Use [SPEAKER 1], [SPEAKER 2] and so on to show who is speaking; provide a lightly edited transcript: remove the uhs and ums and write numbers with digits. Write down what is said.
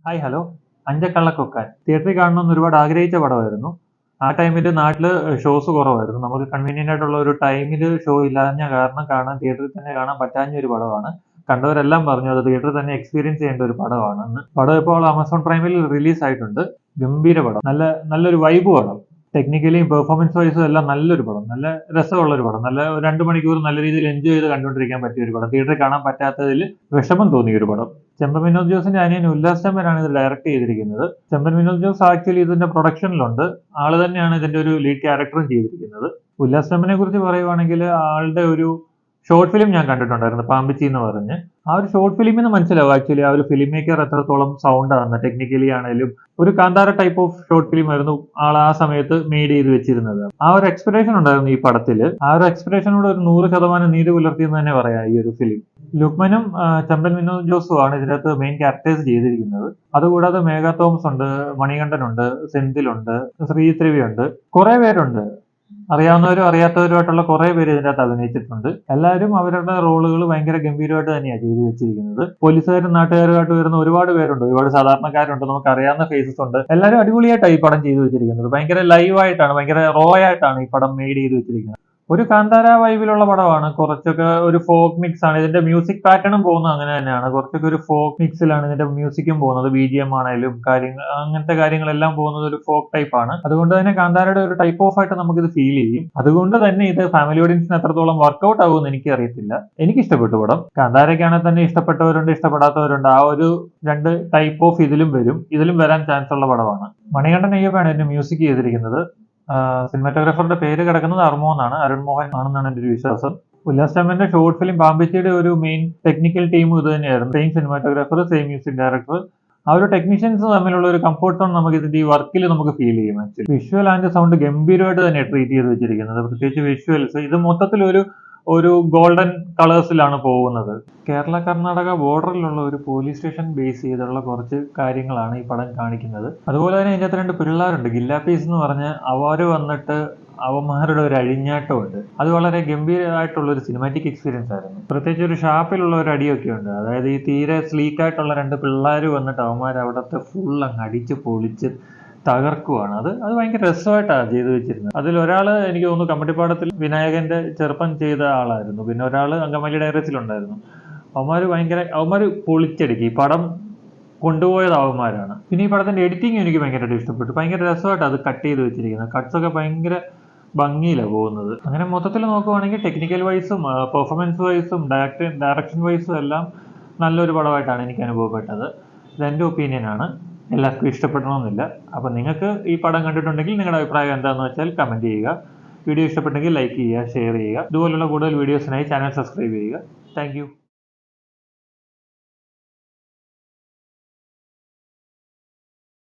[SPEAKER 1] Hi hello. അഞ്ചക്കള്ളക്കൊക്കാൻ തിയേറ്ററിൽ കാണണമെന്ന് ഒരുപാട് ആഗ്രഹിച്ച പടമായിരുന്നു. ആ ടൈമിൽ നാട്ടിൽ ഷോസ് കുറവായിരുന്നു. നമുക്ക് കൺവീനിയന്റ് ആയിട്ടുള്ള ഒരു ടൈമിൽ ഷോ ഇല്ലാഞ്ഞ കാരണം തിയേറ്ററിൽ തന്നെ കാണാൻ പറ്റാഞ്ഞ ഒരു പടമാണ്. കണ്ടവരെല്ലാം പറഞ്ഞു അത് തിയേറ്ററിൽ തന്നെ എക്സ്പീരിയൻസ് ചെയ്യേണ്ട ഒരു പടമാണെന്ന്. പടം ഇപ്പോൾ ആമസോൺ പ്രൈമിൽ റിലീസ് ആയിട്ടുണ്ട്. ഗംഭീര പടം, നല്ലൊരു വൈബ് പടം. ടെക്നിക്കലിയും പെർഫോമൻസ് വൈസും എല്ലാം നല്ലൊരു പടം, നല്ല രസമുള്ള ഒരു പടം, നല്ല 2 മണിക്കൂർ നല്ല രീതിയിൽ എൻജോയ് ചെയ്ത് കണ്ടുകൊണ്ടിരിക്കാൻ പറ്റിയ ഒരു പടം. തിയേറ്ററിൽ കാണാൻ പറ്റാത്തതിൽ വിഷമം തോന്നിയ ഒരു പടം. ചെമ്പൻ വിനോദ് ജോസിന്റെ അനിയൻ ഉല്ലാസ് ചെമ്പനാണ് ഇത് ഡയറക്ട് ചെയ്തിരിക്കുന്നത്. ചെമ്പൻ വിനോദ് ജോസ് ആക്ച്വലി ഇതിന്റെ പ്രൊഡക്ഷനിലുണ്ട്. ആള് തന്നെയാണ് ഇതിന്റെ ഒരു ലീഡ് ക്യാരക്ടറും ചെയ്തിരിക്കുന്നത്. ഉല്ലാസ് ചെമ്പനെ കുറിച്ച് പറയുവാണെങ്കിൽ ആളുടെ ഒരു ഷോർട്ട് ഫിലിം ഞാൻ കണ്ടിട്ടുണ്ടായിരുന്നു, പാമ്പിച്ചി എന്ന് പറഞ്ഞ്. ആ ഒരു ഷോർട്ട് ഫിലിമിൽ നിന്ന് മനസ്സിലാവും ആക്ച്വലി ആ ഒരു ഫിലിം മേക്കർ എത്രത്തോളം സൗണ്ട് ആണ് ടെക്നിക്കലി ആണെങ്കിലും. ഒരു Kantara type of short film ആയിരുന്നു ആൾ ആ സമയത്ത് മെയ്ഡ് ചെയ്ത് വെച്ചിരുന്നത്. ആ ഒരു എക്സ്പെക്ടേഷൻ ഉണ്ടായിരുന്നു ഈ പടത്തിൽ. ആ ഒരു എക്സ്പെക്ടേഷനോട് ഒരു 100% നീതി പുലർത്തിയെന്ന് തന്നെ പറയാം ഈ ഒരു ഫിലിം. ലുക്മനും ചെമ്പൻ വിനോദ് ജോസും ആണ് ഇതിനകത്ത് മെയിൻ ക്യാരക്ടേഴ്സ് ചെയ്തിരിക്കുന്നത്. അതുകൂടാതെ മേഘ തോമസ് ഉണ്ട്, മണികണ്ഠൻ ഉണ്ട്, സെന്തിലുണ്ട്, ശ്രീത്രിവി ഉണ്ട്, കുറെ പേരുണ്ട്. അറിയാവുന്നവരും അറിയാത്തവരുമായിട്ടുള്ള കുറെ പേര് ഇതിനകത്ത് അഭിനയിച്ചിട്ടുണ്ട്. എല്ലാവരും അവരുടെ റോളുകൾ ഭയങ്കര ഗംഭീരമായിട്ട് തന്നെയാണ് ചെയ്തു വെച്ചിരിക്കുന്നത്. പോലീസുകാരും നാട്ടുകാരുമായിട്ട് വരുന്ന ഒരുപാട് പേരുണ്ട്, ഒരുപാട് സാധാരണക്കാരുണ്ട്, നമുക്ക് അറിയാവുന്ന ഫേസസ് ഉണ്ട്. എല്ലാവരും അടിപൊളിയായിട്ടാണ് ഈ പടം ചെയ്തു വെച്ചിരിക്കുന്നത്. ഭയങ്കര ലൈവായിട്ടാണ്, ഭയങ്കര റോ ആയിട്ടാണ് ഈ പടം മെയ്ഡ് ചെയ്ത് വെച്ചിരിക്കുന്നത്. ഒരു കാന്താര വൈബിലുള്ള പടമാണ്. കുറച്ചൊക്കെ ഒരു ഫോക്ക് മിക്സ് ആണ് ഇതിന്റെ മ്യൂസിക് പാറ്റേണും പോകുന്നത്. അങ്ങനെ തന്നെയാണ്, കുറച്ചൊക്കെ ഒരു ഫോക്ക് മിക്സിലാണ് ഇതിന്റെ മ്യൂസിക്കും പോകുന്നത്. BGM ആണെങ്കിലും അങ്ങനത്തെ കാര്യങ്ങളെല്ലാം പോകുന്നത് ഒരു ഫോക്ക് ടൈപ്പ് ആണ്. അതുകൊണ്ട് തന്നെ കാന്താരയുടെ ഒരു ടൈപ്പ് ഓഫ് ആയിട്ട് നമുക്ക് ഇത് ഫീൽ ചെയ്യും. അതുകൊണ്ട് തന്നെ ഇത് ഫാമിലി ഓഡിയൻസിന് എത്രത്തോളം വർക്ക്ഔട്ട് ആകുമെന്ന് എനിക്ക് അറിയത്തില്ല. എനിക്ക് ഇഷ്ടപ്പെട്ടു പടം. കാന്താരയ്ക്കാണെങ്കിൽ തന്നെ ഇഷ്ടപ്പെട്ടവരുണ്ട്, ഇഷ്ടപ്പെടാത്തവരുണ്ട്. ആ ഒരു 2 ടൈപ്പ് ഓഫ് ഇതിലും വരാൻ ചാൻസ് ഉള്ള പടമാണ്. മണികണ്ഠൻ അയ്യപ്പാണ് ഇതിന്റെ മ്യൂസിക് ചെയ്തിരിക്കുന്നത്. സിനിമാറ്റോഗ്രാഫറുടെ പേര് കിടക്കുന്നത് അരുൺ മോഹൻ ആണെന്നാണ് എൻ്റെ ഒരു വിശ്വാസം. ഉല്ലാസ് ചെമ്പന്റെ ഷോർട്ട് ഫിലിം പാമ്പിച്ചിയുടെ ഒരു മെയിൻ ടെക്നിക്കൽ ടീമും ഇത് തന്നെയായിരുന്നു. Same cinematographer, same music director. ആ ഒരു ടെക്നീഷ്യൻസ് തമ്മിലുള്ള ഒരു കംഫോർട്ട് സോൺ നമുക്ക് ഇതിന്റെ ഈ വർക്കിൽ നമുക്ക് ഫീൽ ചെയ്യും. ആക്ച്വലി വിഷ്വൽ ആൻഡ് സൗണ്ട് ഗംഭീരമായിട്ട് തന്നെ ട്രീറ്റ് ചെയ്ത് വെച്ചിരിക്കുന്നത്. പ്രത്യേകിച്ച് വിഷ്വൽസ് ഇത് മൊത്തത്തിൽ ഒരു ഗോൾഡൻ കളേഴ്സിലാണ് പോകുന്നത്. കേരള കർണാടക ബോർഡറിലുള്ള ഒരു പോലീസ് സ്റ്റേഷൻ ബേസ് ചെയ്തുള്ള കുറച്ച് കാര്യങ്ങളാണ് ഈ പടം കാണിക്കുന്നത്. അതുപോലെ തന്നെ ഇതിനകത്ത് 2 പിള്ളേരുണ്ട്, ഗില്ലാപ്പീസ് എന്ന് പറഞ്ഞ്. അവര് വന്നിട്ട് അവന്മാരുടെ ഒരു അഴിഞ്ഞാട്ടമുണ്ട്. അത് വളരെ ഗംഭീരമായിട്ടുള്ള ഒരു സിനിമാറ്റിക് എക്സ്പീരിയൻസ് ആയിരുന്നു. പ്രത്യേകിച്ച് ഒരു ഷാപ്പിലുള്ള ഒരു അടിയൊക്കെ ഉണ്ട്. അതായത് ഈ തീരെ സ്ലീക്ക് ആയിട്ടുള്ള 2 പിള്ളേർ വന്നിട്ട് അവന്മാർ അവിടുത്തെ ഫുൾ അങ്ങ് അടിച്ച് പൊളിച്ച് തകർക്കുവാണ്. അത് ഭയങ്കര രസമായിട്ടാണ് ചെയ്തു വെച്ചിരുന്നത്. അതിൽ ഒരാള് എനിക്ക് തോന്നുന്നു കമ്മട്ടിപ്പാടത്തിൽ വിനായകന്റെ ചെറുപ്പം ചെയ്ത ആളായിരുന്നു. പിന്നെ ഒരാള് അങ്കമാലി ഡയറീസിലുണ്ടായിരുന്നു. അവന്മാര് പൊളിച്ചടുക്കി. ഈ പടം കൊണ്ടുപോയത് അവന്മാരാണ്. പിന്നെ ഈ പടത്തിന്റെ എഡിറ്റിംഗ് എനിക്ക് ഭയങ്കരമായിട്ട് ഇഷ്ടപ്പെട്ടു. ഭയങ്കര രസമായിട്ട് അത് കട്ട് ചെയ്ത് വെച്ചിരിക്കുന്നത്. കട്ട്സ് ഒക്കെ ഭയങ്കര ഭംഗിയിലാണ് പോകുന്നത്. അങ്ങനെ മൊത്തത്തിൽ നോക്കുവാണെങ്കിൽ ടെക്നിക്കൽ വൈസും പെർഫോമൻസ് വൈസും ഡയറക്ഷൻ വൈസും എല്ലാം നല്ലൊരു പടമായിട്ടാണ് എനിക്ക് അനുഭവപ്പെട്ടത്. ഇതെന്റെ ഒപ്പീനിയനാണ്. എല്ലാവർക്കും ഇഷ്ടപ്പെടണമെന്നില്ല. അപ്പം നിങ്ങൾക്ക് ഈ പടം കണ്ടിട്ടുണ്ടെങ്കിൽ നിങ്ങളുടെ അഭിപ്രായം എന്താണെന്ന് വെച്ചാൽ കമൻറ്റ് ചെയ്യുക. വീഡിയോ ഇഷ്ടപ്പെട്ടെങ്കിൽ ലൈക്ക് ചെയ്യുക, ഷെയർ ചെയ്യുക. ഇതുപോലുള്ള കൂടുതൽ വീഡിയോസിനായി ചാനൽ സബ്സ്ക്രൈബ് ചെയ്യുക. താങ്ക്